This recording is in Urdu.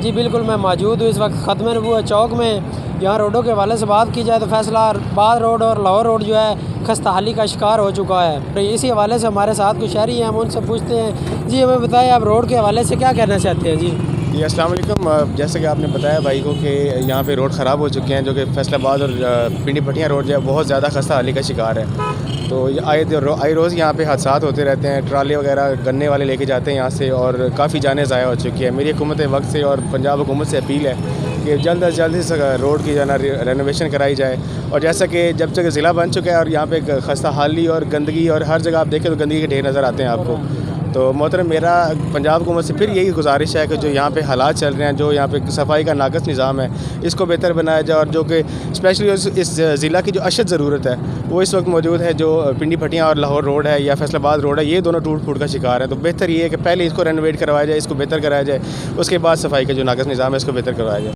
جی بالکل، میں موجود ہوں اس وقت ختم نبوت چوک میں۔ یہاں روڈوں کے حوالے سے بات کی جائے تو فیصلہ آباد روڈ اور لاہور روڈ جو ہے خستہ حالی کا شکار ہو چکا ہے۔ تو اسی حوالے سے ہمارے ساتھ کچھ شہری ہیں، ہم ان سے پوچھتے ہیں۔ جی ہمیں بتائیں، آپ روڈ کے حوالے سے کیا کہنا چاہتے ہیں؟ جی السلام علیکم۔ جیسے کہ آپ نے بتایا بھائی کو کہ یہاں پہ روڈ خراب ہو چکے ہیں، جو کہ فیصل آباد اور پنڈی پٹھیاں روڈ جو ہے بہت زیادہ خستہ حالی کا شکار ہے۔ تو آئے روز یہاں پہ حادثات ہوتے رہتے ہیں، ٹرالے وغیرہ گنے والے لے کے جاتے ہیں یہاں سے، اور کافی جانیں ضائع ہو چکی ہیں۔ میری حکومت وقت سے اور پنجاب حکومت سے اپیل ہے کہ جلد از جلد اس روڈ کی رینوویشن کرائی جائے۔ اور جیسا کہ جب تک ضلع بن چکا ہے اور یہاں پہ خستہ حالی اور گندگی، اور ہر جگہ آپ دیکھیں تو گندگی کے ڈھیر نظر آتے ہیں آپ کو۔ تو محترم، میرا پنجاب حکومت سے پھر یہی گزارش ہے کہ جو یہاں پہ حالات چل رہے ہیں، جو یہاں پہ صفائی کا ناقص نظام ہے، اس کو بہتر بنایا جائے، اور جو کہ اسپیشلی اس ضلع کی جو اشد ضرورت ہے وہ اس وقت موجود ہے، جو پنڈی پٹھیاں اور لاہور روڈ ہے یا فیصل آباد روڈ ہے، یہ دونوں ٹوٹ پھوٹ کا شکار ہے۔ تو بہتر یہ ہے کہ پہلے اس کو رینوویٹ کروایا جائے، اس کو بہتر کرایا جائے، اس کے بعد صفائی کا جو ناقص نظام ہے اس کو بہتر کروایا جائے۔